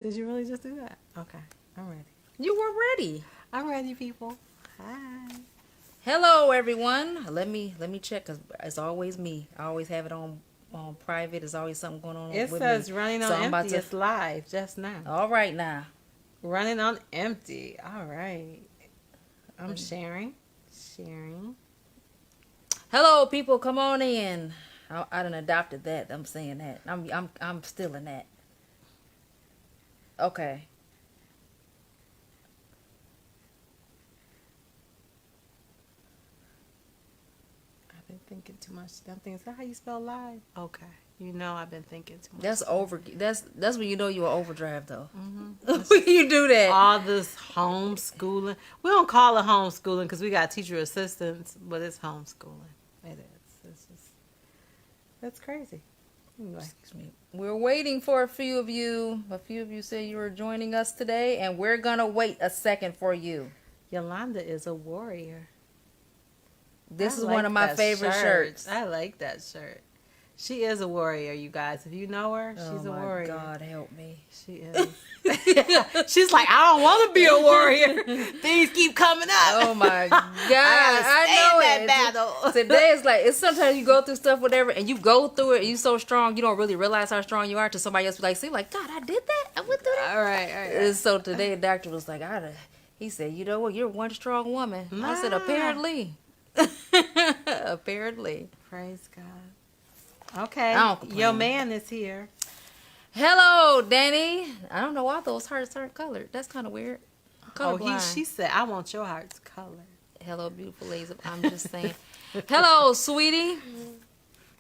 Did you really just do that? Okay, I'm ready. You were ready. I'm ready, people. Hi. Hello, everyone. Let me check because it's always me. I always have it on private. There's always something going on It with me. says running So on I'm about empty. to. It's live just now. All right now. Running on empty. All right. I'm sharing. Sharing. Hello, people. Come on in. I done adopted that. I'm saying that. I'm still in that. Okay. I've been thinking too much. I'm thinking, is that how you spell live? Okay. You know I've been thinking too much. That's over. That's when you know you're overdrive though. Mm-hmm. When you do that. All this homeschooling. We don't call it homeschooling because we got teacher assistants, but it's homeschooling. It is. It's just, that's crazy. Anyway. Excuse me. We're waiting for a few of you. A few of you said you were joining us today, and we're gonna wait a second for you. Yolanda is a warrior. This I is like one of my that favorite shirt. shirts. I like that shirt. She is a warrior, you guys. If you know her, she's a warrior. God, help me. She is. She's like, I don't want to be a warrior. Things keep coming up. Oh my God, I know that it. battle. Today is like, it's sometimes you go through stuff, whatever, and you go through it, and you're so strong, you don't really realize how strong you are till somebody else be like, see, like, God, I did that. I went through that. All right. And so today, the doctor was like, he said, you know what, you're one strong woman. I said, apparently. Apparently. Praise God. Okay. I don't complain. Your man is here. Hello, Danny. I don't know why those hearts aren't colored. That's kind of weird. She said, I want your heart's color. Hello, beautiful ladies. I'm just saying. Hello, sweetie.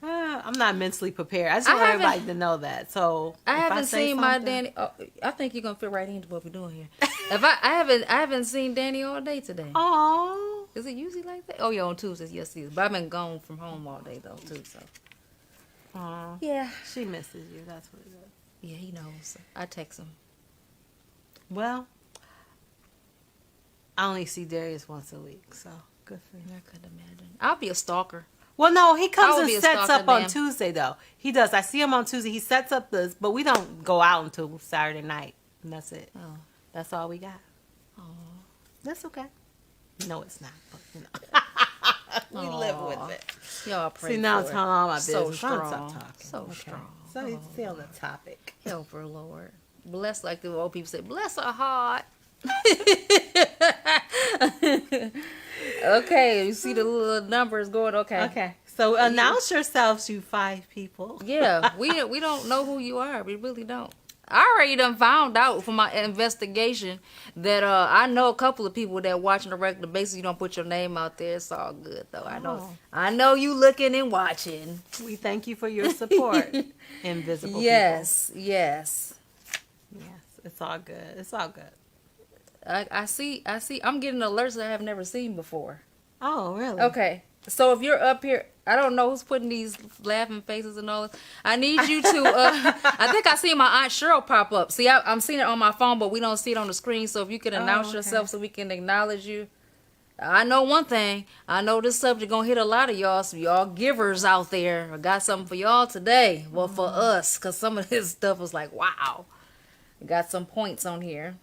I'm not mentally prepared. I just want everybody to know that. So I if haven't say seen my something- Danny. Oh, I think you're gonna fit right into what we're doing here. If I haven't seen Danny all day today. Oh. Is it usually like that? Oh yeah, on Tuesdays, yes, it is. But I've been gone from home all day though too. So Aw. yeah, She misses you. That's what it is. yeah, he knows. I text him. Well, I only see Darius once a week, so good for you. I could imagine. I'll be a stalker. Well, no, he I comes would and be a sets stalker, up on ma'am. Tuesday, though. He does. I see him on Tuesday. He sets up this, but we don't go out until Saturday night, and that's it. Oh, That's all we got. oh. That's okay. No, it's not, but you know. We live with it. Y'all pray See, now I'm for telling her. all my So business. I'm strong. stop talking. So Okay. strong. So you stay on the topic. Help her, Lord. Bless, like the old people say, bless her heart. Okay, you see the little numbers going. Okay. Okay. So announce yourselves, you 5 people. Yeah, we don't know who you are. We really don't. I already done found out from my investigation that I know a couple of people that watch on a regular basis. You don't put your name out there. It's all good though. Oh. I know you looking and watching. We thank you for your support, invisible Yes, yes. people. Yes, it's all good. It's all good. I see. I'm getting alerts that I have never seen before. Oh, really? Okay. So if you're up here, I don't know who's putting these laughing faces and all this. I need you to, I think I see my Aunt Cheryl pop up. See, I'm seeing it on my phone, but we don't see it on the screen. So if you can announce okay. yourself so we can acknowledge you. I know one thing. I know this subject going to hit a lot of y'all. So y'all givers out there, I got something for y'all today. Well, for us, because some of this stuff was like, wow. Got some points on here.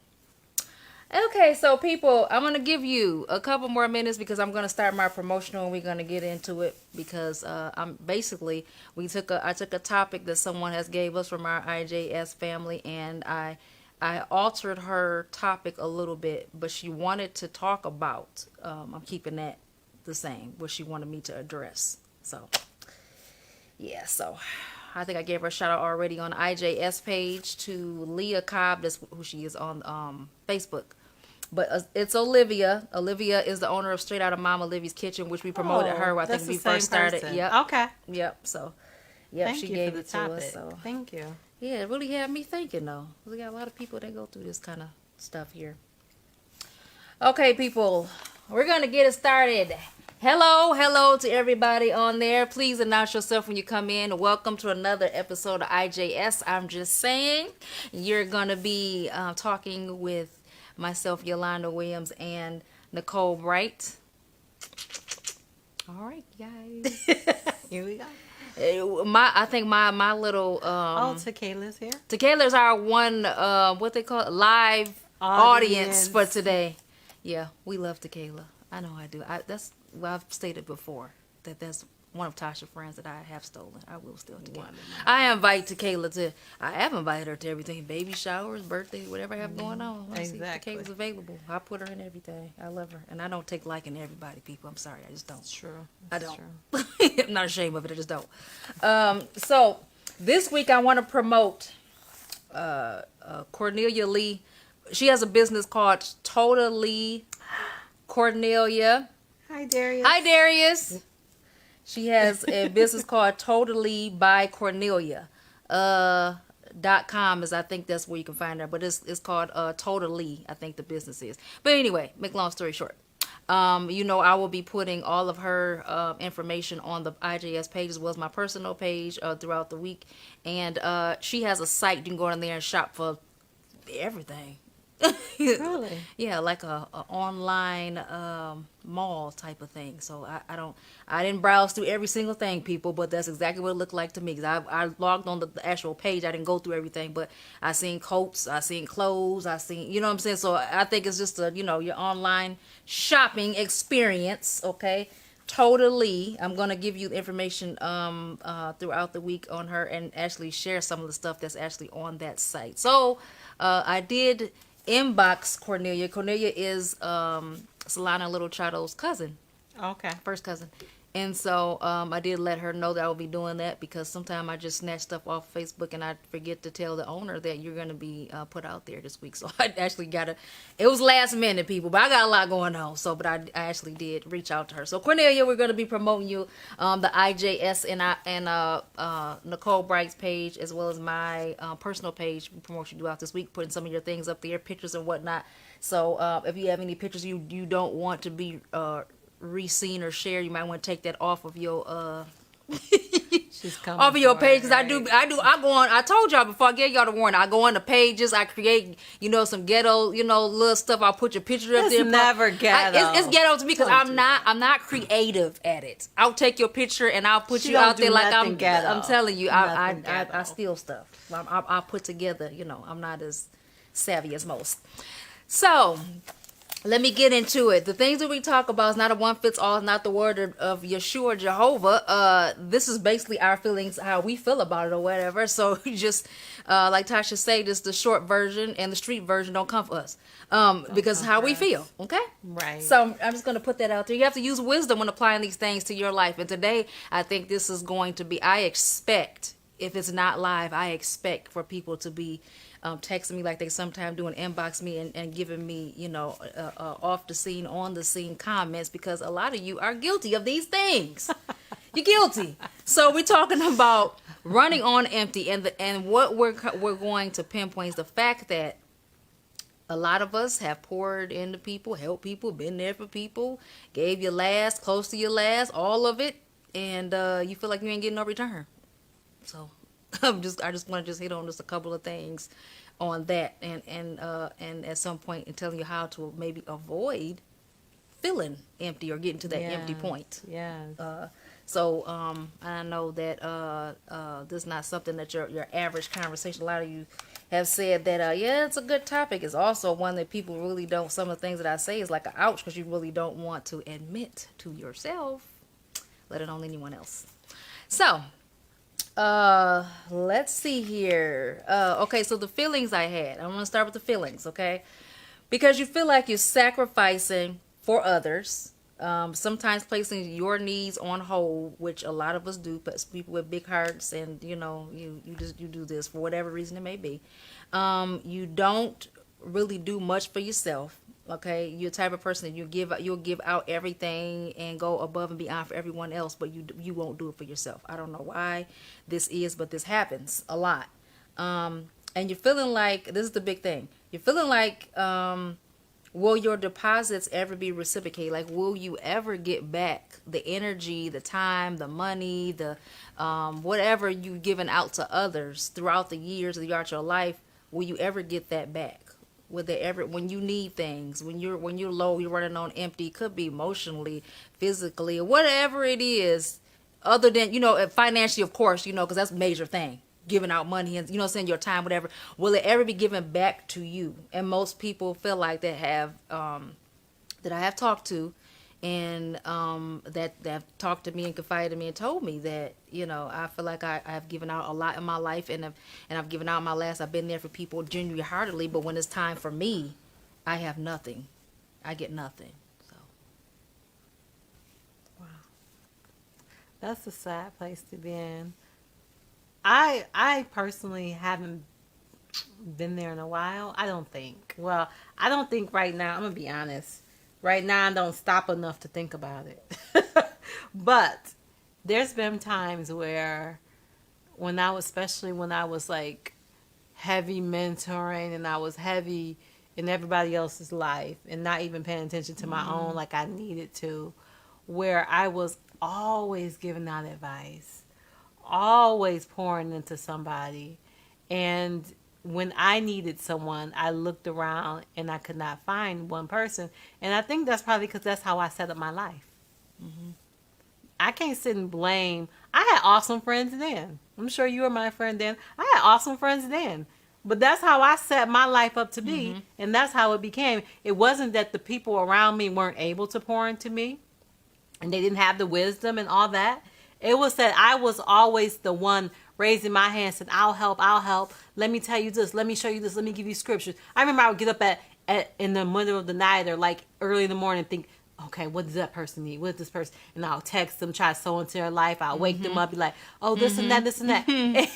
Okay, so people, I'm gonna give you a couple more minutes because I'm gonna start my promotional and we're gonna get into it because I took a topic that someone has gave us from our IJS family and I altered her topic a little bit, but she wanted to talk about. I'm keeping that the same, what she wanted me to address. So yeah, so I think I gave her a shout out already on the IJS page to Leah Cobb. That's who she is on Facebook. But it's Olivia. Olivia is the owner of Straight Out of Mama Olivia's Kitchen, which we promoted her. I think that's we the same first started. person. Yep. Okay. Yep. So, yep, Thank she you gave for the it to topic. us. So, Thank you. yeah, it really had me thinking though. We got a lot of people that go through this kind of stuff here. Okay, people, we're gonna get it started. Hello to everybody on there. Please announce yourself when you come in. Welcome to another episode of IJS. I'm just saying, you're gonna be talking with myself, Yolanda Williams, and Nicole Bright. All right, guys. Here we go. I think my little Oh, Tequila's here. Tequila's our one what they call it, live audience for today. Yeah, we love Tequila. I know I do. That's well, I've stated before that's one of Tasha's friends that I have stolen. I will steal Tequila. I invite Tequila to. I have invited her to everything: baby showers, birthdays, whatever I have going on. Exactly. Tequila's available. I put her in everything. I love her, and I don't take liking to everybody. People, I'm sorry, I just don't. It's true. I It's don't. true. I'm not ashamed of it. I just don't. So this week I want to promote Cornelia Lee. She has a business called Totally Cornelia. Hi, Darius. Hi, Darius. She has a business called Totally by Cornelia. .com is, I think that's where you can find her, but it's called Totally, I think the business is. But anyway, make long story short. I will be putting all of her information on the IJS page as well as my personal page throughout the week. And she has a site you can go in there and shop for everything. Really? Yeah, like a online mall type of thing. So I didn't browse through every single thing, people, but that's exactly what it looked like to me. 'Cause I logged on the actual page. I didn't go through everything, but I seen coats, I seen clothes, I seen, you know what I'm saying? So I think it's just your online shopping experience, okay? Totally. I'm going to give you information throughout the week on her and actually share some of the stuff that's actually on that site. So I did inbox Cornelia. Cornelia is Solana Little Chato's cousin, Okay. first cousin. And so I did let her know that I will be doing that because sometimes I just snatch stuff off Facebook and I forget to tell the owner that you're going to be put out there this week. So I actually it was last minute, people, but I got a lot going on. So, but I actually did reach out to her. So Cornelia, we're going to be promoting you the IJS and Nicole Bright's page as well as my personal page. We promote you throughout this week, putting some of your things up there, pictures and whatnot. So if you have any pictures you don't want to be re-seen or shared, you might want to take that off of your She's coming off of your for page, it, because right? I go on, I told y'all before, I gave y'all the warning, I go on the pages, I create some ghetto little stuff. I'll put your picture up It's there. never ghetto. It's ghetto to me because Don't do I'm not creative at it. I'll take your picture and I'll put She you don't out do there like nothing ghetto. I'm telling you, I Nothing ghetto. steal stuff. I put together, I'm not as savvy as most. So let me get into it. The things that we talk about is not a one fits all. It's not the word of Yeshua, Jehovah. This is basically our feelings, how we feel about it or whatever. So just like Tasha said, this the short version and the street version don't come for us because how we feel. Okay, Right. So I'm just going to put that out there. You have to use wisdom when applying these things to your life. And today, I think this is going to be. I expect, if it's not live, I expect for people to be texting me like they sometimes do and inbox me and giving me, off the scene, on the scene comments, because a lot of you are guilty of these things. You're guilty. So we're talking about running on empty, and what we're going to pinpoint is the fact that a lot of us have poured into people, helped people, been there for people, gave your last, close to your last, all of it, and you feel like you ain't getting no return. So I just want to hit on just a couple of things on that, and at some point, in telling you how to maybe avoid feeling empty or getting to that empty point. Yes. So I know that this is not something that your average conversation. A lot of you have said that it's a good topic. It's also one that people really don't. Some of the things that I say is like an ouch, because you really don't want to admit to yourself, let alone anyone else. So let's see here. Okay, so the feelings I had. I'm gonna start with the feelings, okay? Because you feel like you're sacrificing for others. Sometimes placing your needs on hold, which a lot of us do, but people with big hearts, and you do this for whatever reason it may be. You don't really do much for yourself. Okay, you're the type of person that you'll give out everything and go above and beyond for everyone else, but you won't do it for yourself. I don't know why this is, but this happens a lot. And you're feeling like, this is the big thing. You're feeling like, will your deposits ever be reciprocated? Like, will you ever get back the energy, the time, the money, the whatever you've given out to others throughout the years throughout your life? Will you ever get that back? Will they ever, when you need things, when you're low, you're running on empty, could be emotionally, physically, or whatever it is, other than, financially, of course, because that's a major thing, giving out money and, saying your time, whatever. Will it ever be given back to you? And most people feel like they have, that I have talked to, and that have talked to me and confided in me and told me that, I feel like I have given out a lot in my life, and I've given out my last. I've been there for people genuinely heartedly, but when it's time for me, I have nothing. I get nothing. So Wow. That's a sad place to be in. I personally haven't been there in a while. I don't think. Well, I don't think right now. I'm gonna be honest. Right now, I don't stop enough to think about it. But there's been times where, especially when I was like heavy mentoring and I was heavy in everybody else's life and not even paying attention to my own like I needed to, where I was always giving out advice, always pouring into somebody. And when I needed someone, I looked around and I could not find one person. And I think that's probably because that's how I set up my life. Mm-hmm. I can't sit and blame. I had awesome friends then. I'm sure you were my friend then. I had awesome friends then. But that's how I set my life up to be. Mm-hmm. And that's how it became. It wasn't that the people around me weren't able to pour into me and they didn't have the wisdom and all that. It was that I was always the one raising my hands and I'll help. Let me tell you this. Let me show you this. Let me give you scriptures. I remember I would get up at in the middle of the night or like early in the morning and think, okay, what does that person need? What does this person? And I'll text them, try to sow into their life. I'll wake them up, be like, oh, this and that, this and that. And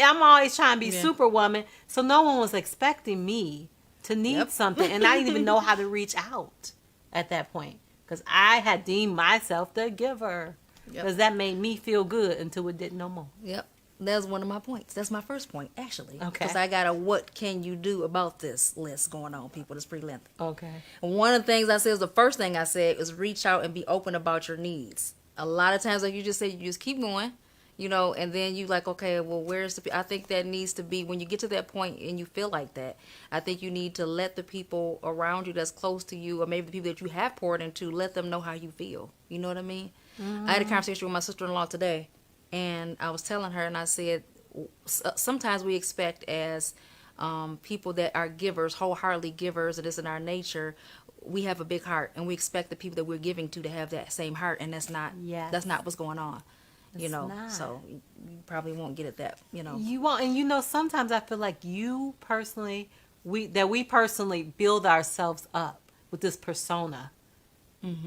I'm always trying to be superwoman. So no one was expecting me to need something. And I didn't even know how to reach out at that point. Because I had deemed myself the giver. Because that made me feel good until it didn't no more. Yep. That's one of my points. That's my first point, actually. Okay. Because I got a what can you do about this list going on, people. It's pretty lengthy. Okay. And one of the things I said, the first thing I said, is reach out and be open about your needs. A lot of times, like you just said, you just keep going, and then you like, okay, well, where's I think that needs to be, when you get to that point and you feel like that, I think you need to let the people around you that's close to you, or maybe the people that you have poured into, let them know how you feel. You know what I mean? Mm-hmm. I had a conversation with my sister-in-law today. And I was telling her, and I said, sometimes we expect as people that are givers, wholeheartedly givers, and it's in our nature, we have a big heart, and we expect the people that we're giving to have that same heart, and that's not what's going on. Not. So you probably won't get it that. You won't, and sometimes I feel like we personally build ourselves up with this persona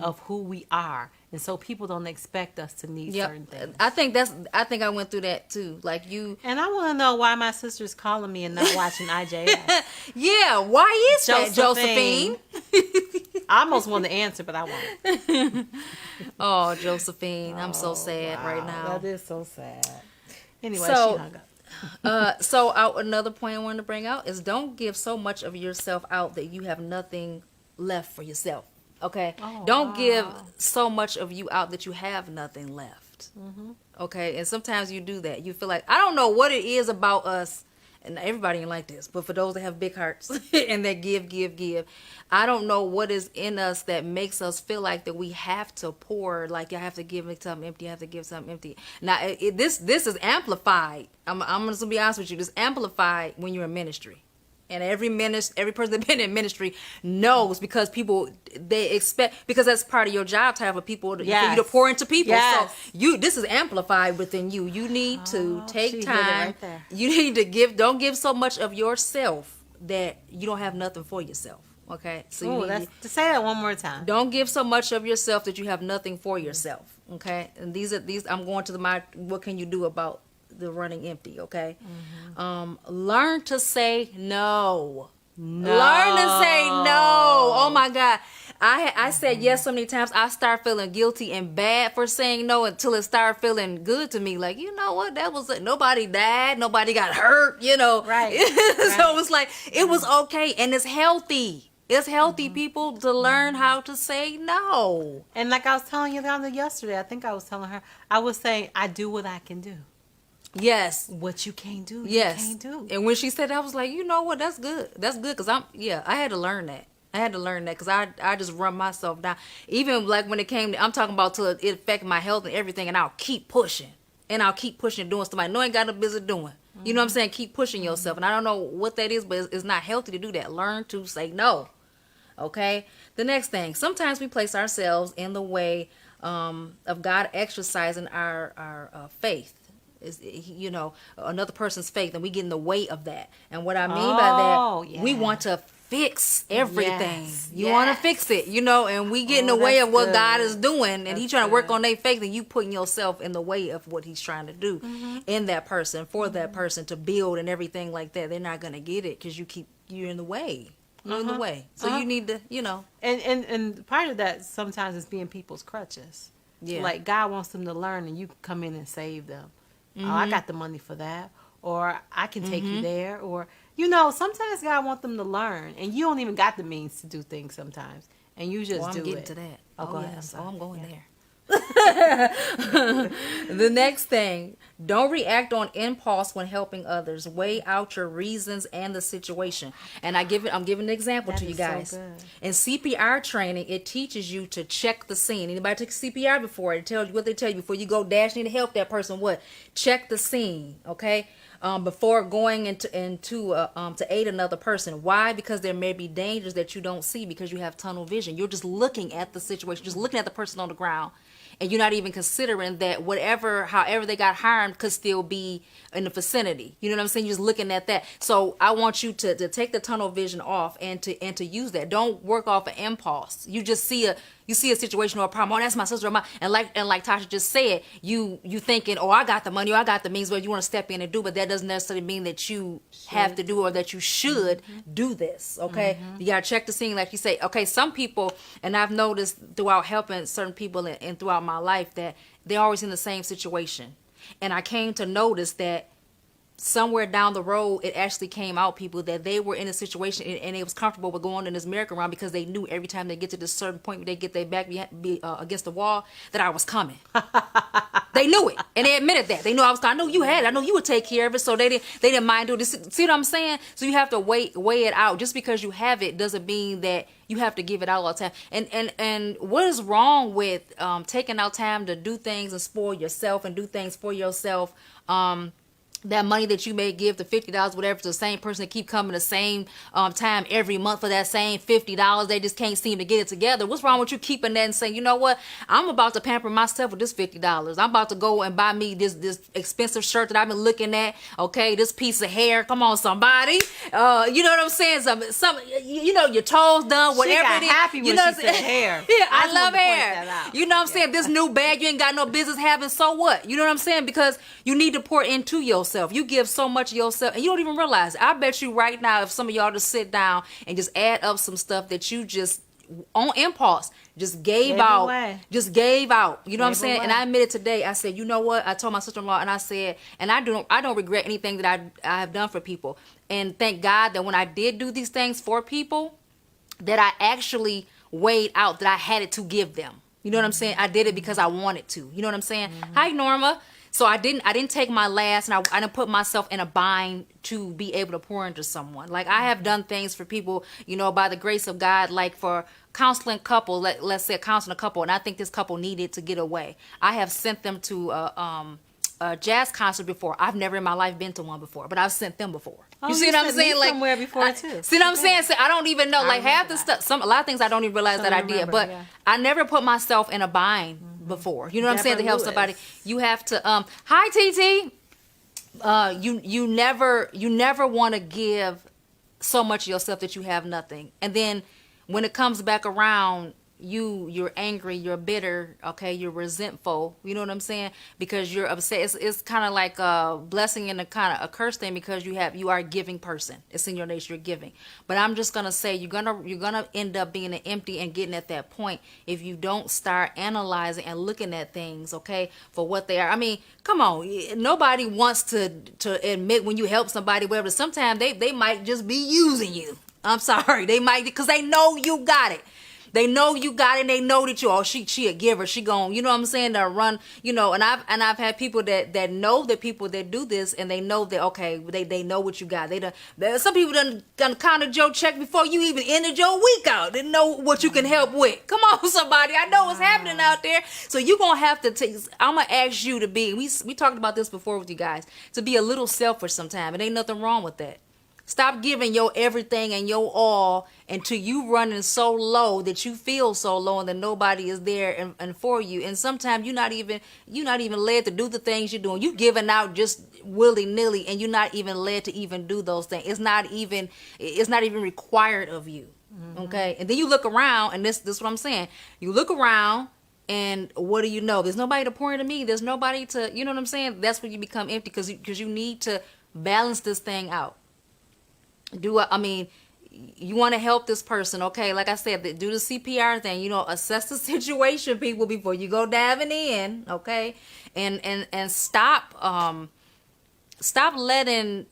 of who we are. And so people don't expect us to need certain things. I think I went through that too. Like you. And I want to know why my sister's calling me and not watching IJS. Yeah, why is that, Josephine? I almost want to answer, but I won't. Oh, Josephine, I'm so sad right now. That is so sad. Anyway, she hung up. Another point I wanted to bring out is don't give so much of yourself out that you have nothing left for yourself. Okay, don't give so much of you out that you have nothing left. Mm-hmm. Okay, and sometimes you do that. You feel like, I don't know what it is about us, and everybody ain't like this, but for those that have big hearts and that give, I don't know what is in us that makes us feel like that we have to pour, like you have to give something empty, you have to give something empty. Now, this is amplified. I'm going to be honest with you. This amplified when you're in ministry. And every person that's been in ministry knows, because people, they expect, because that's part of your job to have people for you to pour into people. Yes. So this is amplified within you. You need to take time. Right, you need to don't give so much of yourself that you don't have nothing for yourself. Okay. So to say that one more time. Don't give so much of yourself that you have nothing for yourself. Okay. And these I'm going to what can you do about the running empty, okay? Mm-hmm. Learn to say no. Learn to say no. Oh my God. I said yes so many times, I start feeling guilty and bad for saying no until it started feeling good to me. Like, you know what? That was it. Nobody died. Nobody got hurt, Right. So it's like, it was okay. And it's healthy. It's healthy, people, to learn how to say no. And like I was telling you yesterday, I think I was telling her, I was saying, I do what I can do. Yes. What you can't do, you can't do. And when she said that, I was like, you know what? That's good. That's good, because I had to learn that. I had to learn that because I just run myself down. Even like when it came to, I'm talking about to it affect my health and everything, and I'll keep pushing. And I'll keep pushing and doing stuff I know I ain't got no business doing. You know what I'm saying? Keep pushing yourself. And I don't know what that is, but it's not healthy to do that. Learn to say no. Okay? The next thing, sometimes we place ourselves in the way of God exercising our faith. Is, you know, another person's faith, and we get in the way of that. And what I mean by that, we want to fix everything. Yes, You want to fix it, you know, and we get in the way that's of what good. God is doing, and He's trying to work good. on their faith, and you putting yourself in the way of what He's trying to do in that person, for that person to build and everything like that. They're not going to get it because you're in the way. You're in the way. So you need to, you know. And part of that sometimes is being people's crutches. Yeah. Like God wants them to learn, and you can come in and save them. Oh, I got the money for that, or I can take you there, or you know, sometimes God wants them to learn, and you don't even got the means to do things sometimes, and you just I'm do getting it. to that. Oh, go ahead. Yes. I'm going Yeah. there. The next thing, don't react on impulse when helping others. Weigh out your reasons and the situation. And I'm giving an example That to you is so guys. good. In CPR training, it teaches you to check the scene. Anybody took CPR before? It tells you what they tell you before you go dashing to help that person. What? Check the scene. Okay. Before going into to aid another person. Why? Because there may be dangers that you don't see because you have tunnel vision. You're just looking at the situation, just looking at the person on the ground, and you're not even considering that however they got harmed could still be in the vicinity. You know what I'm saying? You're just looking at that. So I want you to take the tunnel vision off and to use that. Don't work off an impulse. You just see a situation or a problem. Oh, that's my sister. And like Tasha just said, you thinking, oh, I got the money, or I got the means, where you want to step in and do, but that doesn't necessarily mean that you have to do or that you should do this. Okay, you gotta check the scene, like you say. Okay, some people, and I've noticed throughout helping certain people and throughout my life that they're always in the same situation, and I came to notice that somewhere down the road, it actually came out, people, that they were in a situation and they was comfortable with going in this merry-go-round because they knew every time they get to this certain point where they get their back against the wall that I was coming. They knew it, and they admitted that. They knew I was coming. I know you had it. I know you would take care of it, so they didn't mind doing this. See what I'm saying? So you have to weigh it out. Just because you have it doesn't mean that you have to give it out all the time. And what is wrong with taking out time to do things and spoil yourself and do things for yourself? That money that you may give, the $50, whatever, to the same person that keep coming the same time every month for that same $50, they just can't seem to get it together. What's wrong with you keeping that and saying, you know what, I'm about to pamper myself with this $50. I'm about to go and buy me this expensive shirt that I've been looking at. Okay, this piece of hair. Come on, somebody. You know what I'm saying? Some you know, your toes done, whatever got it is. happy when you know she said hair. Yeah, I I just love wanted to point hair. that out. You know what I'm saying? This new bag you ain't got no business having, so what? You know what I'm saying? Because you need to pour into yourself. You give so much of yourself and you don't even realize it. I bet you right now, if some of y'all just sit down and just add up some stuff that you just on impulse just gave out. You know what I'm saying? And I admitted today, I said, you know what? I told my sister-in-law, and I said, and I don't regret anything that I have done for people. And thank God that when I did do these things for people, that I actually weighed out that I had it to give them. You know what I'm saying? I did it because I wanted to. You know what I'm saying? Hi, Norma. So I didn't take my last, and I didn't put myself in a bind to be able to pour into someone. Like, I have done things for people, you know, by the grace of God, like for counseling couple, let's say counseling a couple, and I think this couple needed to get away. I have sent them to a jazz concert before. I've never in my life been to one before, but I've sent them before. Oh, you see what I'm sent me saying? Like somewhere before too. See what I'm saying? So I don't even know. Like half the remember stuff, a lot of things I don't even realize that I did. But I never put myself in a bind before. You know what I'm saying? To help somebody, you have to. Hi, TT. You never want to give so much of yourself that you have nothing, and then when it comes back around, you're angry, you're bitter, okay, you're resentful, you know what I'm saying, because you're upset. It's kind of like a blessing and a kind of a curse thing, because you are a giving person. It's in your nature, you're giving. But I'm just gonna say you're gonna end up being empty and getting at that point if you don't start analyzing and looking at things, okay, for what they are. I mean, come on, nobody wants to admit when you help somebody, whatever. Sometimes they might just be using you. I'm sorry, they might, because they know you got it. They know you got it, and they know that she a giver. She gon', you know what I'm saying, to run, and I've had people that know the people that do this, and they know that, okay, they know what you got. Some people done counted your check before you even ended your week out. They know what you can help with. Come on, somebody. I know what's happening out there. So you gonna have to I'm gonna ask you to be, we talked about this before with you guys, to be a little selfish sometime. It ain't nothing wrong with that. Stop giving your everything and your all until you running so low that you feel so low and that nobody is there and for you. And sometimes you're not even led to do the things you're doing. You giving out just willy-nilly, and you're not even led to even do those things. It's not even required of you. Okay? And then you look around, and this is what I'm saying. You look around, and what do you know? There's nobody to pour into me. There's nobody to, you know what I'm saying? That's when you become empty, because you need to balance this thing out. You want to help this person, okay? Like I said, do the CPR thing. Assess the situation, people, before you go diving in, okay? And stop letting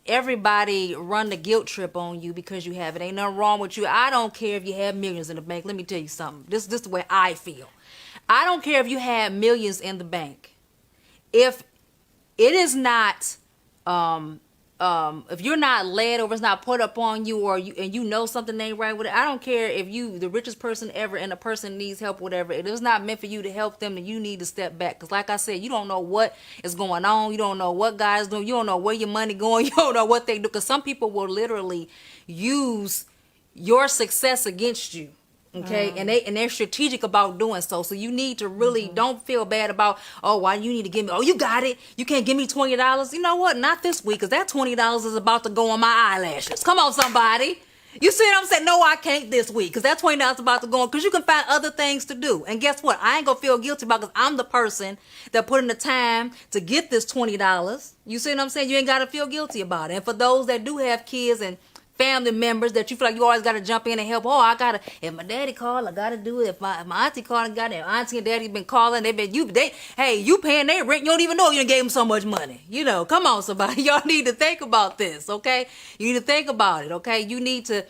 everybody run the guilt trip on you because you have it. Ain't nothing wrong with you. I don't care if you have millions in the bank. Let me tell you something. This is the way I feel. I don't care if you have millions in the bank. If it is not if you're not led, or if it's not put up on you, and you know something ain't right with it, I don't care if you the richest person ever and a person needs help, whatever. If it's not meant for you to help them, then you need to step back. Because like I said, you don't know what is going on. You don't know what God is doing. You don't know where your money going. You don't know what they do. Because some people will literally use your success against you. Okay, and they're strategic about doing so. So you need to really don't feel bad about, why you need to give me, you got it. You can't give me $20. You know what? Not this week, because that $20 is about to go on my eyelashes. Come on, somebody. You see what I'm saying? No, I can't this week, because that $20 is about to go on, because you can find other things to do. And guess what? I ain't going to feel guilty about it, because I'm the person that put in the time to get this $20. You see what I'm saying? You ain't got to feel guilty about it. And for those that do have kids and family members that you feel like you always got to jump in and help. If my daddy called, I got to do it. If my auntie called, I got it. Auntie and daddy been calling. You paying their rent. You don't even know you done gave them so much money. Come on, somebody. Y'all need to think about this, okay? You need to think about it, okay? You need to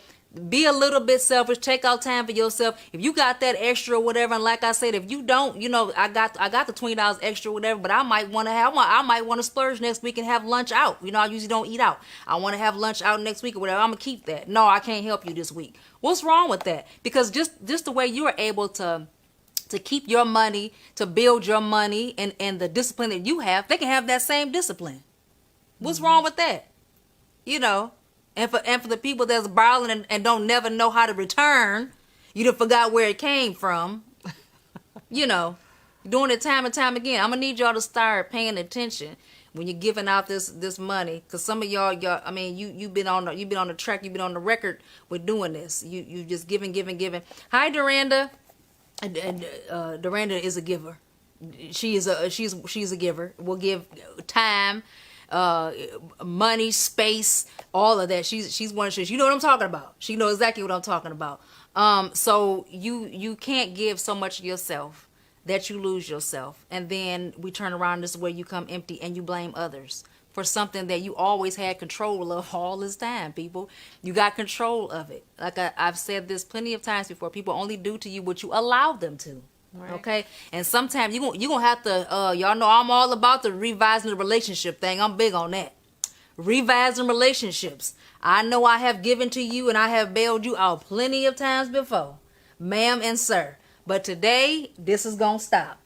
be a little bit selfish. Take out time for yourself. If you got that extra or whatever, and like I said, if you don't, I got the $20 extra or whatever, but I might want to splurge next week and have lunch out. I usually don't eat out. I want to have lunch out next week or whatever. I'm gonna keep that. No, I can't help you this week. What's wrong with that? Because just the way you are able to keep your money, to build your money, and the discipline that you have, they can have that same discipline. What's wrong with that? And for the people that's borrowing and don't never know how to return, you done forgot where it came from. Doing it time and time again. I'm gonna need y'all to start paying attention when you're giving out this money, because some of y'all, you've been on the track, you've been on the record with doing this. You just giving. Hi, Duranda. Duranda is a giver. She's a giver. Will give time, money, space, all of that. She's one of those. You know what I'm talking about. She knows exactly what I'm talking about. So you can't give so much of yourself that you lose yourself, and then we turn around, this is where you come empty and you blame others for something that you always had control of all this time. People, you got control of it. Like I've said this plenty of times before, people only do to you what you allow them to. Right. Okay, and sometimes you gonna have to y'all know I'm all about the revising the relationship thing. I'm big on that. Revising relationships. I know I have given to you and I have bailed you out plenty of times before, ma'am and sir. But today, this is gonna stop.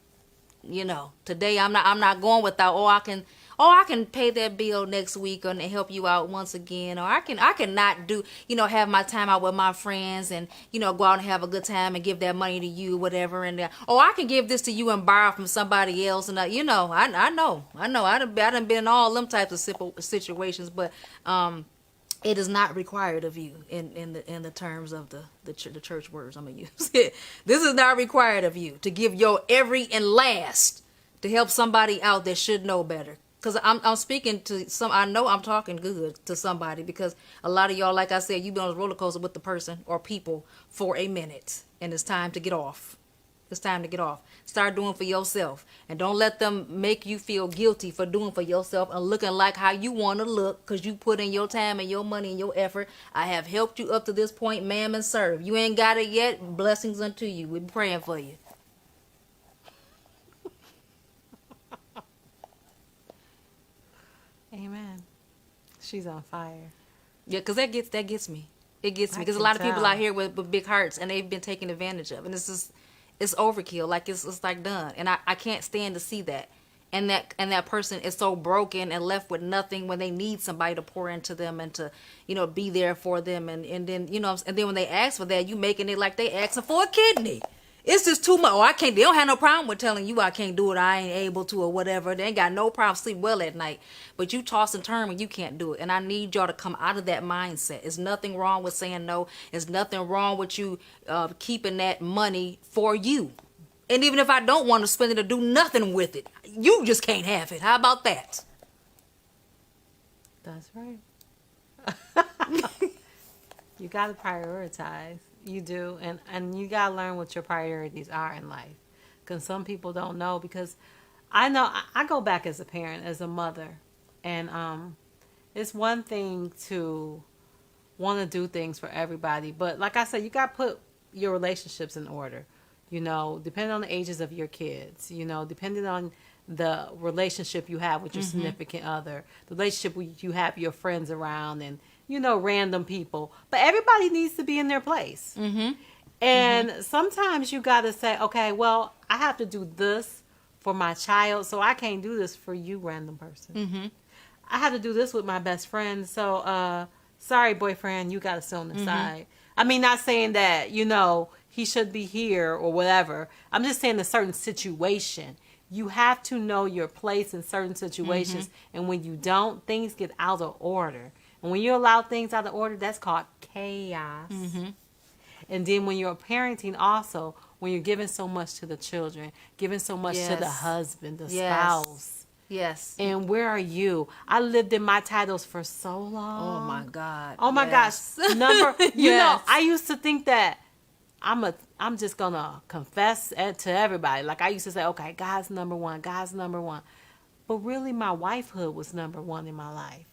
Today I'm not going without. I can pay that bill next week and help you out once again. Or I can not do, have my time out with my friends and, go out and have a good time and give that money to you, whatever. And, I can give this to you and borrow from somebody else. And, I know. I done been in all them types of situations, but, it is not required of you in the terms of the church words I'm gonna use. This is not required of you to give your every and last to help somebody out that should know better. Because I'm speaking to I know I'm talking good to somebody, because a lot of y'all, like I said, you've been on a roller coaster with the person or people for a minute, and it's time to get off. It's time to get off. Start doing for yourself. And don't let them make you feel guilty for doing for yourself and looking like how you want to look because you put in your time and your money and your effort. I have helped you up to this point, ma'am, and sir. If you ain't got it yet, blessings unto you. We're praying for you. Amen. She's on fire. Yeah, because that gets me. It gets me I because a can lot of people tell. out here with big hearts and they've been taken advantage of, and it's overkill. Like it's like done, and I can't stand to see that. And that person is so broken and left with nothing when they need somebody to pour into them and to be there for them, and then and then when they ask for that, you making it like they asking for a kidney. It's just too much. Oh, I can't. They don't have no problem with telling you I can't do it. I ain't able to or whatever. They ain't got no problem sleep well at night. But you toss and turn when you can't do it. And I need y'all to come out of that mindset. There's nothing wrong with saying no. There's nothing wrong with you keeping that money for you. And even if I don't want to spend it or do nothing with it, you just can't have it. How about that? That's right. You got to prioritize. You do. And you got to learn what your priorities are in life. Because some people don't know. Because I know, I go back as a parent, as a mother. And it's one thing to want to do things for everybody. But like I said, you got to put your relationships in order. Depending on the ages of your kids. Depending on the relationship you have with your significant other. The relationship you have your friends around and random people, but everybody needs to be in their place. And sometimes you got to say, okay, well, I have to do this for my child, so I can't do this for you, random person. I have to do this with my best friend, so sorry, boyfriend, you got to sit on the side. I mean, not saying that he should be here or whatever. I'm just saying a certain situation. You have to know your place in certain situations, and when you don't, things get out of order. And when you allow things out of order, that's called chaos. And then when you're parenting also, when you're giving so much to the children, giving so much to the husband, the spouse. Yes. And where are you? I lived in my titles for so long. Oh, my God. Oh, my gosh. I used to think that I'm just going to confess to everybody. Like I used to say, okay, God's number one. God's number one. But really, my wifehood was number one in my life.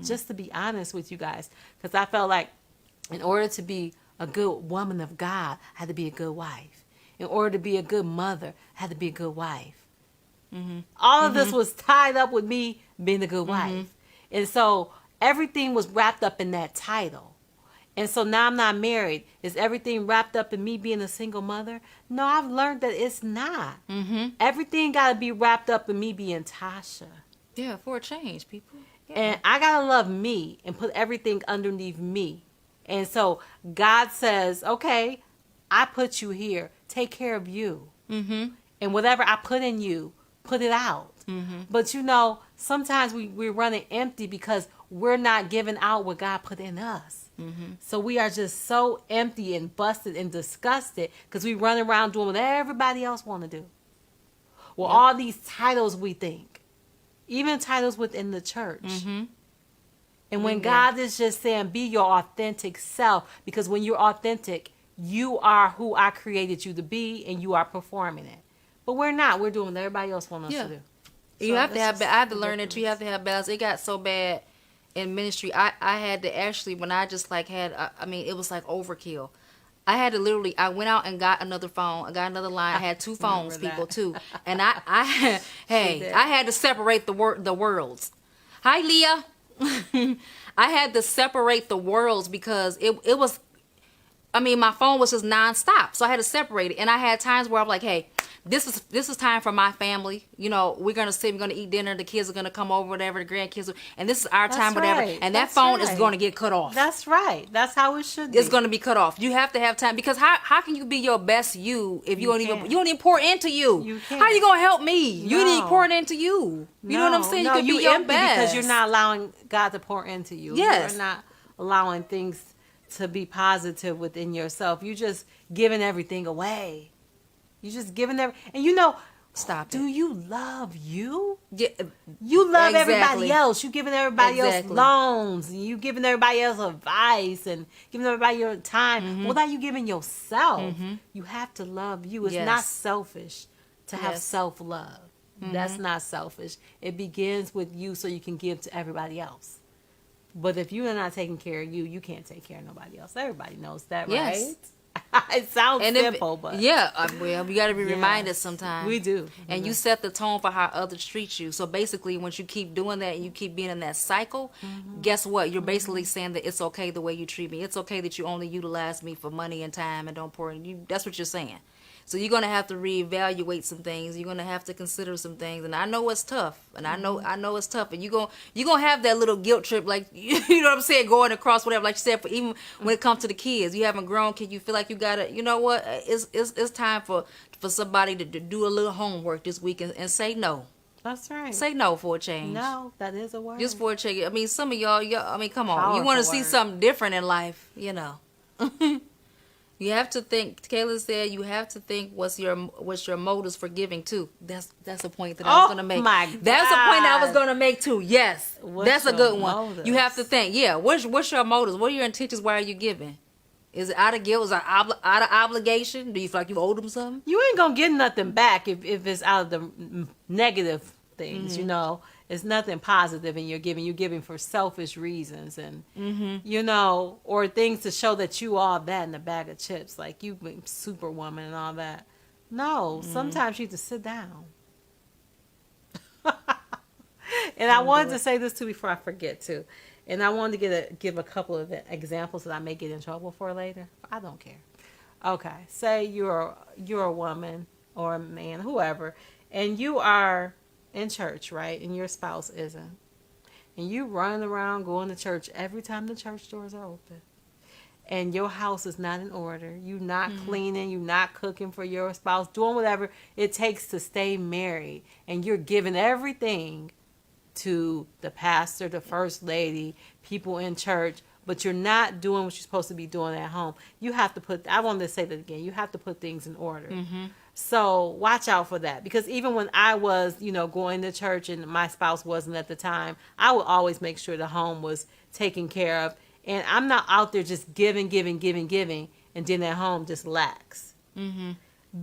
Just to be honest with you guys, because I felt like in order to be a good woman of God, I had to be a good wife. In order to be a good mother, I had to be a good wife. All of this was tied up with me being a good wife. And so everything was wrapped up in that title. And so now I'm not married. Is everything wrapped up in me being a single mother? No, I've learned that it's not. Everything got to be wrapped up in me being Tasha. Yeah, for a change, people. Yeah. And I got to love me and put everything underneath me. And so God says, okay, I put you here. Take care of you. And whatever I put in you, put it out. But sometimes we're running empty because we're not giving out what God put in us. So we are just so empty and busted and disgusted because we run around doing what everybody else want to do. Well, all these titles we think. Even titles within the church. And when God is just saying, be your authentic self, because when you're authentic, you are who I created you to be, and you are performing it. But we're not. We're doing what everybody else wants us to do. You have to have. I had to learn it too. You have to have balance. It got so bad in ministry. I had to actually, when I just had. I mean, it was like overkill. I had to literally. I went out and got another phone. I got another line. I had two phones, people too. And I had to separate the worlds. Hi, Leah. I had to separate the worlds because it was. I mean, my phone was just nonstop, so I had to separate it. And I had times where I'm like, hey, this is time for my family. We're gonna sit, we're gonna eat dinner. The kids are gonna come over, whatever. The grandkids, and this is our time, whatever. And that phone is gonna get cut off. That's right. That's how it should be. It's gonna be cut off. You have to have time because how can you be your best you if you don't even pour into you? You can't. How are you gonna help me? You need to pour it into you. You know what I'm saying? You can be your best because you're not allowing God to pour into you. Yes. You're not allowing things to be positive within yourself. You're just giving everything away. You're just giving and Stop Do it. you love you? Yeah, You love Exactly. everybody else. You giving everybody Exactly. else loans. And you giving everybody else advice and giving everybody your time. Mm-hmm. What are you giving yourself? You have to love you. It's not Yes. selfish to have Yes. self-love. That's not selfish. It begins with you so you can give to everybody else. But if you're not taking care of you, you can't take care of nobody else. Everybody knows that, Yes. right? It sounds and simple, but yeah, well, we got to be Yes. reminded sometimes. We do. And you set the tone for how others treat you. So basically, once you keep doing that and you keep being in that cycle, guess what? You're basically saying that it's okay the way you treat me. It's okay that you only utilize me for money and time and don't pour in you. That's what you're saying. So you're gonna have to reevaluate some things. You're gonna have to consider some things. And I know it's tough. And I know it's tough. And you're gonna have that little guilt trip, like you know what I'm saying, going across whatever. Like you said, for even when it comes to the kids, you haven't grown kid. You feel like you gotta. You know what? It's time for somebody to do a little homework this week and say no. that's right. Say no for a change. No, that is a word. Just for a change. I mean, some of y'all. I mean, come on. You want to Powerful see word. something different in life, you know. You have to think. Kayla said you have to think what's your motives for giving too. That's a point that I was Oh, gonna make. my That's a point I was God. gonna make too. Yes, What's that's a your good one. motives? You have to think. Yeah, what's your motives? What are your intentions? Why are you giving? Is it out of guilt? Is it out of obligation? Do you feel like you owe them something? You ain't gonna get nothing back if it's out of the negative things. You know, it's nothing positive, and you're giving for selfish reasons, and you know, or things to show that you all that in a bag of chips, like you been superwoman and all that. No, sometimes you need to sit down. And I wanted to say this too before I forget too. And I wanted to give a couple of examples that I may get in trouble for later. I don't care. Okay, say you're a woman or a man, whoever, and you are in church, right? And your spouse isn't. And you running around going to church every time the church doors are open. And your house is not in order. You're not cleaning. You're not cooking for your spouse. Doing whatever it takes to stay married. And you're giving everything to the pastor, the first lady, people in church, but you're not doing what you're supposed to be doing at home. You have to I wanted to say that again, you have to put things in order. So watch out for that, because even when I was, going to church and my spouse wasn't at the time, I would always make sure the home was taken care of. And I'm not out there just giving, and then at home just lax.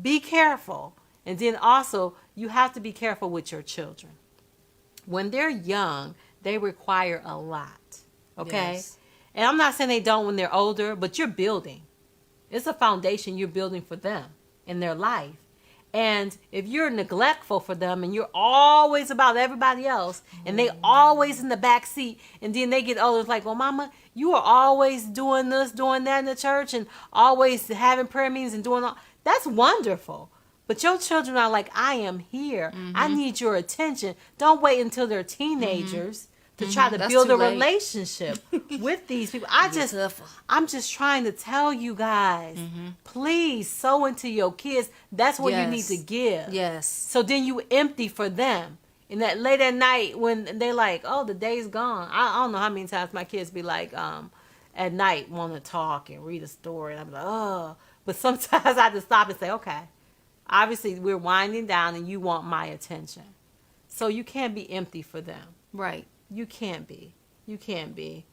Be careful. And then also, you have to be careful with your children. When they're young, they require a lot. Okay? Yes. And I'm not saying they don't when they're older, but you're building. It's a foundation you're building for them in their life. And if you're neglectful for them and you're always about everybody else and they always in the back seat, and then they get older, it's like, well, mama, you are always doing this, doing that in the church and always having prayer meetings and doing all. That's wonderful. But your children are like, I am here. I need your attention. Don't wait until they're teenagers to try to That's build too a late. relationship with these people. tougher. I'm just trying to tell you guys, please sow into your kids. That's what you need Yes. to give. Yes. So then you empty for them. And that late at night when they like, oh, the day's gone. I don't know how many times my kids be like, at night want to talk and read a story. And I'm like, oh. But sometimes I just stop and say, okay, obviously we're winding down and you want my attention. So you can't be empty for them. Right. You can't be. You can't be.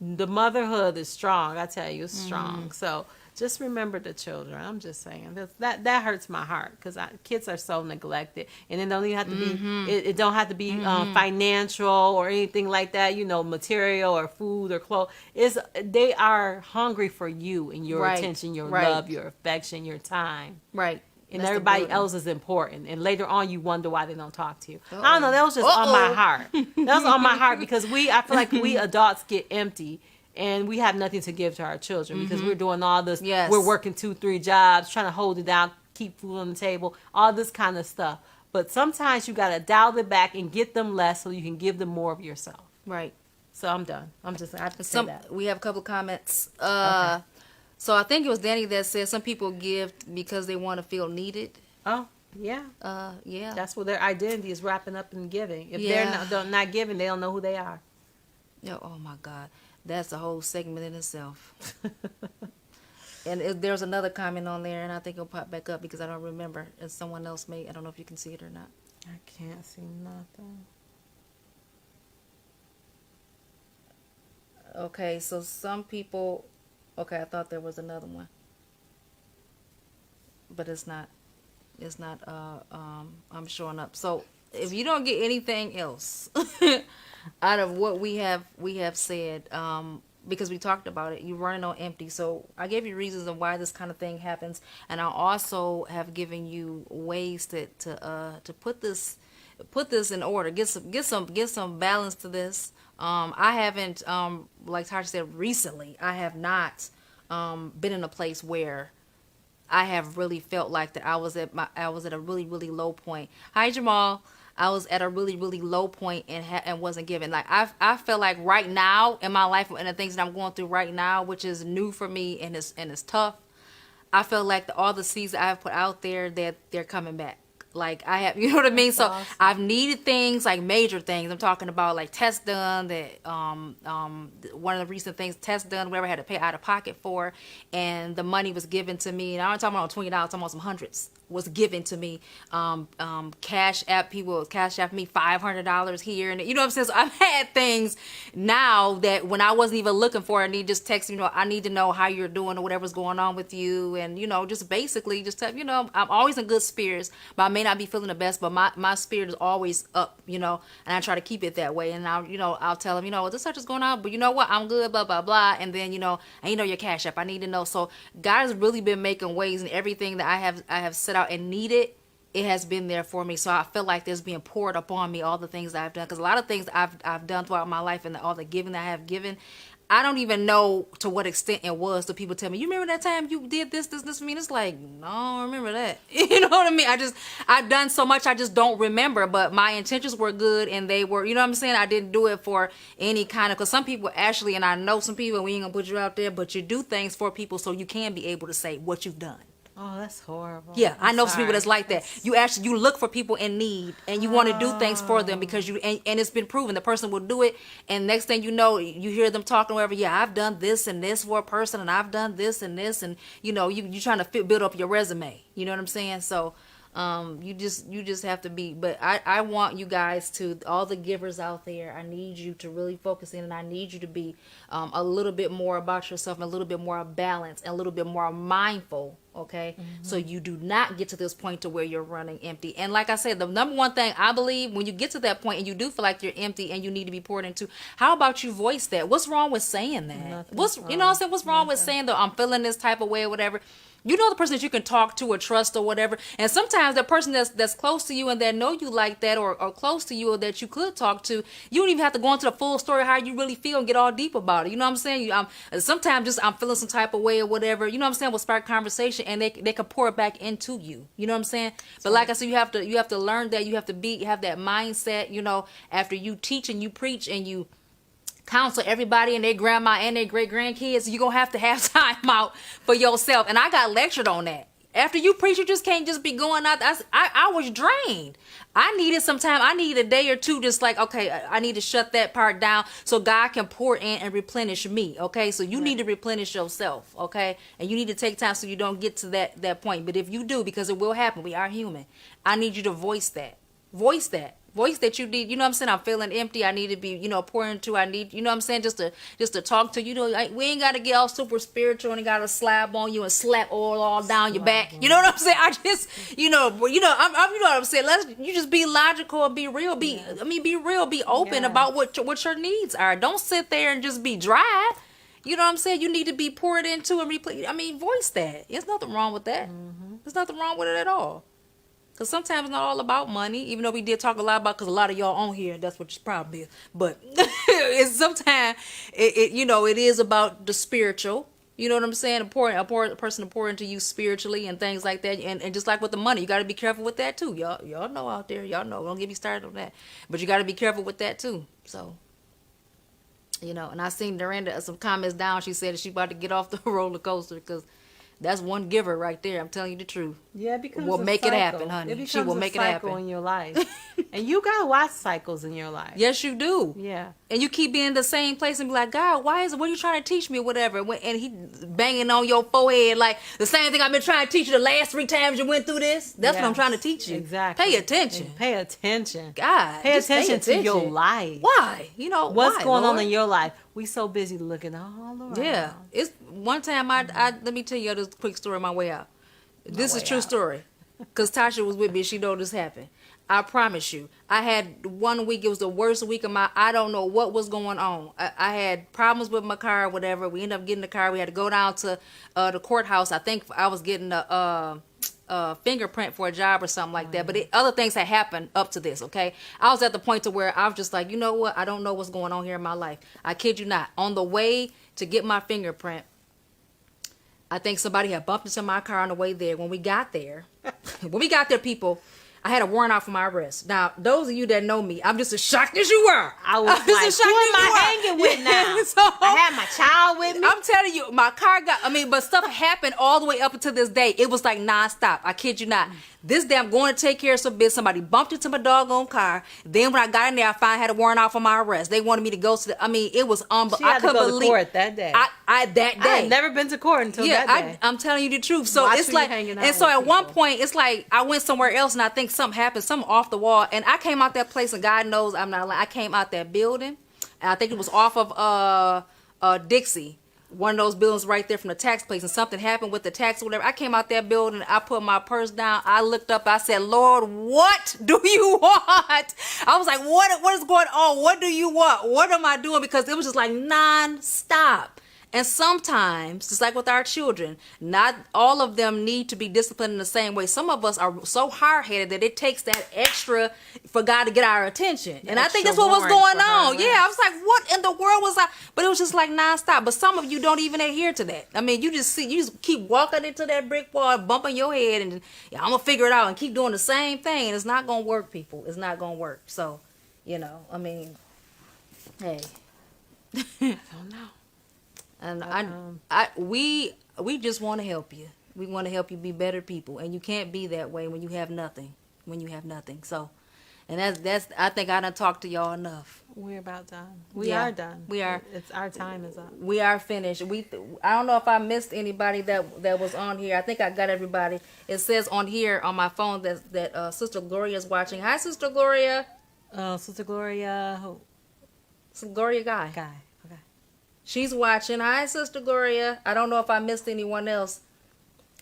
The motherhood is strong. I tell you, it's strong. So just remember the children. I'm just saying that hurts my heart because kids are so neglected, and it don't even have to be. It don't have to be financial or anything like that. Material or food or clothes. They are hungry for you and your Right. attention, your Right. love, your affection, your time. Right. And That's the everybody good one. else is important. And later on, you wonder why they don't talk to you. I don't know. That was just on my heart. That was on my heart because I feel like we adults get empty and we have nothing to give to our children because we're doing all this. Yes. We're working 2-3 jobs, trying to hold it down, keep food on the table, all this kind of stuff. But sometimes you got to dial it back and get them less so you can give them more of yourself. Right. So I'm done. I have to say that. We have a couple of comments. Okay. So I think it was Danny that said some people give because they want to feel needed. Oh, yeah. Yeah. That's where their identity is wrapping up in giving. If Yeah. they're not giving, they don't know who they are. Oh my God, that's a whole segment in itself. And there's another comment on there, and I think it'll pop back up because I don't remember. It's someone else made. I don't know if you can see it or not. I can't see nothing. Okay, so some people. Okay, I thought there was another one, but it's not. It's not. I'm showing up. So if you don't get anything else out of what we have said, because we talked about it, you're running on empty. So I gave you reasons of why this kind of thing happens, and I also have given you ways to put this in order. Get some balance to this. I haven't, like Tasha said, recently. I have not been in a place where I have really felt like that I was at a really, really low point. Hi Jamal. I was at a really, really low point and wasn't given. Like I feel like right now in my life and the things that I'm going through right now, which is new for me and it's tough. I feel like all the seeds that I've put out there, that they're coming back. Like I have, you know what I mean? That's So awesome. I've needed things like major things. I'm talking about like tests done, that one of the recent things, tests done, whatever I had to pay out of pocket for, and the money was given to me. And I'm not talking about $20, I'm talking about some hundreds was given to me. Cash app, people cash app me $500 here, and you know what I'm saying. So I've had things now that when I wasn't even looking for it, and he just text, you know, I need to know how you're doing or whatever's going on with you, and you know, just basically just tell, you know, I'm always in good spirits, but I may not be feeling the best, but my spirit is always up, you know, and I try to keep it that way. And I'll tell him, you know, this such is going on, but you know what, I'm good, blah blah blah, and then you know, your cash app, I need to know. So God has really been making ways, and everything that I have set out and needed, it has been there for me. So I feel like there's being poured upon me all the things that I've done, because a lot of things I've done throughout my life and all the giving that I have given, I don't even know to what extent it was. So people tell me, you remember that time you did this for me? And it's like, no, I don't remember that. You know what I mean? I've done so much, I just don't remember. But my intentions were good, and they were, you know what I'm saying? I didn't do it for any kind of, because some people actually, and I know some people, we ain't gonna put you out there, but you do things for people so you can be able to say what you've done. Oh, that's horrible. Yeah, I know some sorry. people that's like that. You look for people in need, and you want to do things for them because and it's been proven the person will do it. And next thing you know, you hear them talking wherever. Yeah, I've done this and this for a person, and I've done this and this, and you know, you trying to build up your resume. You know what I'm saying? So, you just have to be. But I want you guys to, all the givers out there, I need you to really focus in, and I need you to be a little bit more about yourself, and a little bit more balanced, and a little bit more mindful. Okay, so you do not get to this point to where you're running empty. And like I said, the number one thing I believe, when you get to that point and you do feel like you're empty and you need to be poured into, how about you voice that? What's wrong with saying that? You know what I'm saying? What's wrong with saying that I'm feeling this type of way or whatever? You know, the person that you can talk to or trust or whatever. And sometimes the person that's close to you and that know you like that, or close to you, or that you could talk to, you don't even have to go into the full story how you really feel and get all deep about it. You know what I'm saying? Sometimes just I'm feeling some type of way or whatever. You know what I'm saying? Will spark conversation, and they can pour it back into you. You know what I'm saying? But like I said, you have to learn that. You have to have that mindset. You know, after you teach and you preach and you counsel everybody and their grandma and their great grandkids, you're gonna have to have time out for yourself. And I got lectured on that. After you preach, you just can't just be going out. I was drained. I needed some time. I needed a day or two, just like, okay, I need to shut that part down so God can pour in and replenish me. Okay, so you need to replenish yourself. Okay, and you need to take time so you don't get to that point. But if you do, because it will happen, we are human, I need you to voice that. Voice that you need. You know what I'm saying? I'm feeling empty. I need to be, you know, pouring into. I need, you know what I'm saying, just to talk to you. Know, we ain't got to get all super spiritual and got to slap on you and slap oil all down your back. You know what I'm saying? I just, I'm you know what I'm saying. You just be logical and be real. Be real. Be open about what your needs are. Don't sit there and just be dry. You know what I'm saying? You need to be poured into and replay. Voice that. There's nothing wrong with that. There's nothing wrong with it at all. Because sometimes it's not all about money, even though we did talk a lot about, because a lot of y'all on here, that's what your problem is. But it's sometimes, it is about the spiritual. You know what I'm saying? A person to pour into you spiritually and things like that. And just like with the money, you got to be careful with that too. Y'all know out there. Y'all know. Don't get me started on that. But you got to be careful with that too. So, and I seen Miranda some comments down. She said that she about to get off the roller coaster because that's one giver right there. I'm telling you the truth. Yeah, because will make it happen, honey. She will make it happen in your life, and you gotta watch cycles in your life. Yes, you do. Yeah, and you keep being in the same place and be like, God, why is it? What are you trying to teach me, or whatever? And he banging on your forehead like the same thing I've been trying to teach you the last 3 times you went through this. That's what I'm Yes, trying to teach you. Exactly. Pay attention. Pay attention. God, Pay just attention to your life. Why? You know What's why, going on Lord? in your life? We so busy looking all around. Yeah, it's one time I let me tell you this quick story on my way out. This is way true out. story, because Tasha was with me. She know this happened. I promise you. I had 1 week. It was the worst week of my. I don't know what was going on. I had problems with my car, whatever. We ended up getting the car. We had to go down to the courthouse. I think I was getting a fingerprint for a job or something like that. But other things had happened up to this. Okay, I was at the point to where I was just like, you know what? I don't know what's going on here in my life. I kid you not. On the way to get my fingerprint, I think somebody had bumped into my car on the way there. When we got there, people, I had a warrant out for my arrest. Now, those of you that know me, I'm just as shocked as you were. I was like, who am I hanging with now? So, I had my child with me. I'm telling you, my car but stuff happened all the way up until this day. It was like nonstop. I kid you not. This day I'm going to take care of some business. Somebody bumped into my doggone car. Then when I got in there, I finally had a warrant out for my arrest. They wanted me to go to it was She had to go to court that day. That day. I had never been to court until that day. I'm telling you the truth. So Watch it's who you like, hanging out and so with, at one people. point, it's like I went somewhere else and I think something happened, something off the wall. And I came out that place and God knows I'm not lying. I came out that building and I think it was off of Dixie. One of those buildings right there from the tax place, and something happened with the tax or whatever. I came out that building, I put my purse down, I looked up, I said, Lord, what do you want? I was like, what is going on? What do you want? What am I doing? Because it was just like non-stop. And sometimes, just like with our children, not all of them need to be disciplined in the same way. Some of us are so hard-headed that it takes that extra for God to get our attention. And I think that's what was going on. Yeah, I was like, what in the world was I? But it was just like nonstop. But some of you don't even adhere to that. I mean, you just keep walking into that brick wall, bumping your head, and I'm going to figure it out and keep doing the same thing. And it's not going to work, people. It's not going to work. So, I mean, hey. I don't know. And we just want to help you. We want to help you be better people, and you can't be that way when you have nothing. So, and that's I think I done talked to y'all enough. We're about done. We are done. We are. It's our time is up. We are finished. I don't know if I missed anybody that was on here. I think I got everybody. It says on here on my phone that Sister Gloria is watching. Hi, Sister Gloria. Sister Gloria. Who? Gloria Guy. Okay. She's watching. Hi, Sister Gloria. I don't know if I missed anyone else.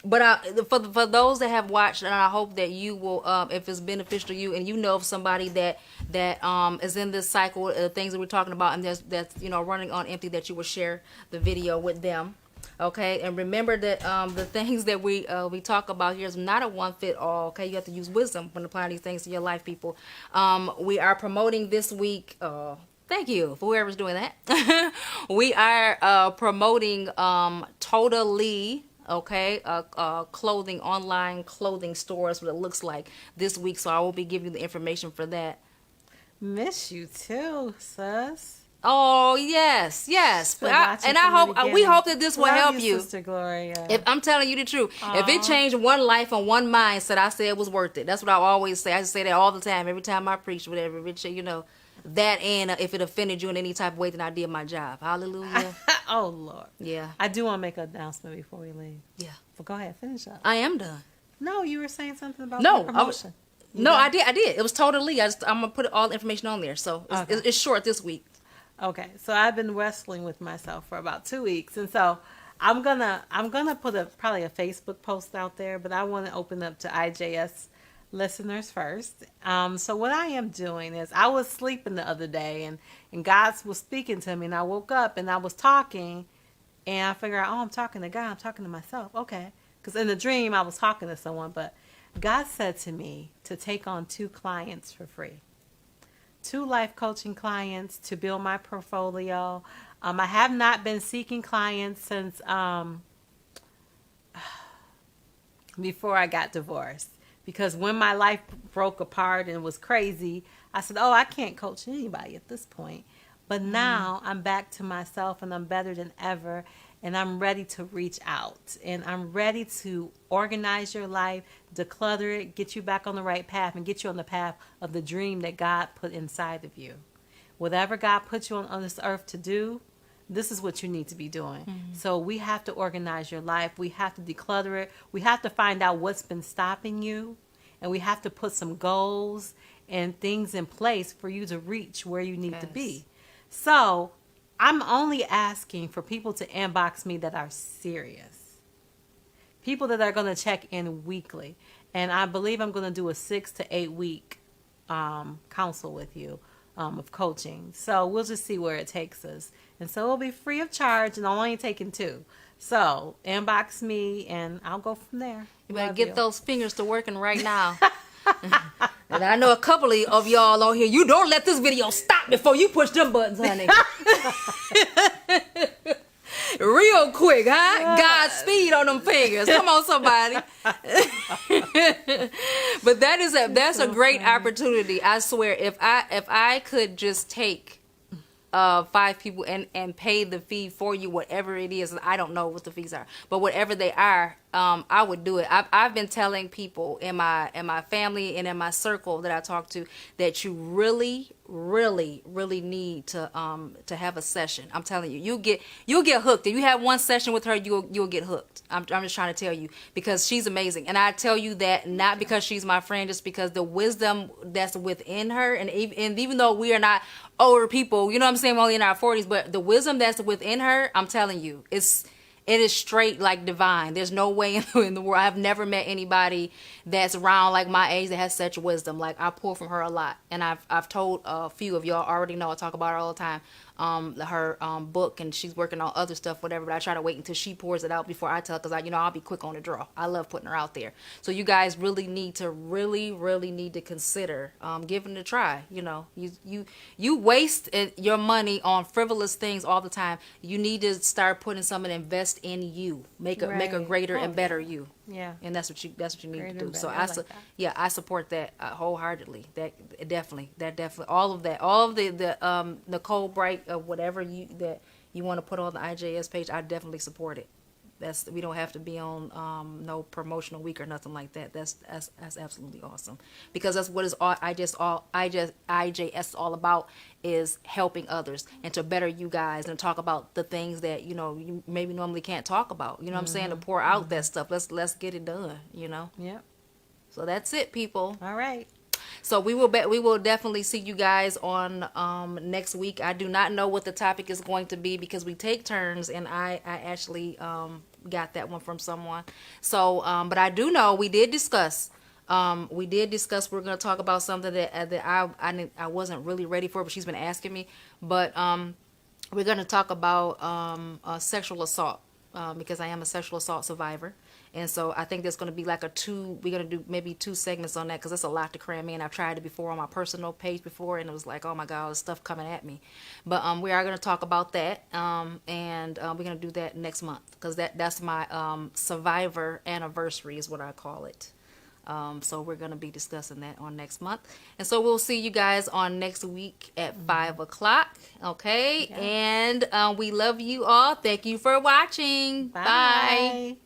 But for those that have watched, and I hope that you will, if it's beneficial to you, and you know of somebody that is in this cycle, things that we're talking about, and that's running on empty, that you will share the video with them. Okay, and remember that the things that we talk about here is not a one fit all. Okay, you have to use wisdom when applying these things to your life, people. We are promoting this week. Thank you for whoever's doing that. We are promoting Totally, okay, clothing, online clothing stores, what it looks like this week. So I will be giving you the information for that. Miss you too, sis. Oh yes. Been I watching hope from the we hope beginning. that this will Love help you, you. Sister Gloria. If I'm telling you the truth, if it changed one life and one mindset, I say it was worth it. That's what I always say. I say that all the time, every time I preach, whatever. That, and if it offended you in any type of way, then I did my job. Hallelujah. Oh Lord. Yeah. I do want to make an announcement before we leave. Yeah. But go ahead, finish up. I am done. No, you were saying something about No, the promotion. I did. It was Totally. I'm gonna put all the information on there. So it's short this week. Okay, so I've been wrestling with myself for about 2 weeks, and so I'm gonna put probably a Facebook post out there, but I want to open up to IJS listeners first. So what I am doing is, I was sleeping the other day, and God was speaking to me, and I woke up and I was talking, and I figured out, I'm talking to God, I'm talking to myself. Okay, because in the dream I was talking to someone, but God said to me to take on 2 clients for free. 2 life coaching clients to build my portfolio. I have not been seeking clients since before I got divorced. Because when my life broke apart and was crazy, I said, I can't coach anybody at this point. But now I'm back to myself, and I'm better than ever. And I'm ready to reach out. And I'm ready to organize your life, declutter it, get you back on the right path, and get you on the path of the dream that God put inside of you. whatever God put you on this earth to do, this is what you need to be doing. So we have to organize your life. We have to declutter it. We have to find out what's been stopping you. And we have to put some goals and things in place for you to reach where you need to be. So I'm only asking for people to inbox me that are serious. People that are going to check in weekly. And I believe I'm going to do a 6 to 8 week counsel with you of coaching. So we'll just see where it takes us. And so it'll be free of charge, and I'm only taking 2. So inbox me, and I'll go from there. You better Love get you. those fingers to working right now. And I know a couple of y'all on here, you don't let this video stop before you push them buttons, honey. Real quick, huh? Godspeed on them fingers. Come on, somebody. But that's a great opportunity. I swear, if I could just take 5 people and pay the fee for you, whatever it is. I don't know what the fees are, but whatever they are, I would do it. I've been telling people in my family and in my circle that I talk to that you really need to have a session. I'm telling you, you'll get hooked. If you have one session with her, you'll get hooked. I'm just trying to tell you, because she's amazing, and I tell you that not because she's my friend, just because the wisdom that's within her, and even though we are not older people, you know what I'm saying, we're only in our 40s, but the wisdom that's within her, I'm telling you, it is straight like divine. There's no way in the world. I've never met anybody that's around like my age that has such wisdom. Like, I pull from her a lot, and I've told a few of y'all already know. I talk about her all the time. Her book, and she's working on other stuff, whatever. But I try to wait until she pours it out before I tell, because I'll be quick on the draw. I love putting her out there. So you guys really need to consider giving it a try. You know, you waste your money on frivolous things all the time. You need to start putting some and invest in you. Make a greater and better you. Yeah. And that's what you need Greater to do. and So better. I like that. I support that wholeheartedly. That definitely all of the Nicole Bright, whatever you want to put on the IJS page, I definitely support it. We don't have to be on no promotional week or nothing like that. That's absolutely awesome, because that's what IJS is all about, is helping others and to better you guys and talk about the things that you maybe normally can't talk about. You know what I'm saying? To pour out that stuff. Let's get it done. Yep. So that's it, people. All right. So we will definitely see you guys on next week. I do not know what the topic is going to be, because we take turns, and I actually got that one from someone. So but I do know we did discuss we're going to talk about something that I wasn't really ready for, but she's been asking me. But we're going to talk about sexual assault, because I am a sexual assault survivor. And so I think there's going to be like we're going to do maybe 2 segments on that, because that's a lot to cram in. I've tried it before on my personal page before, and it was like, oh my God, all this stuff coming at me. But we are going to talk about that, and we're going to do that next month, because that's my survivor anniversary is what I call it. So we're going to be discussing that on next month. And so we'll see you guys on next week at 5 o'clock. Okay. Yeah. And we love you all. Thank you for watching. Bye.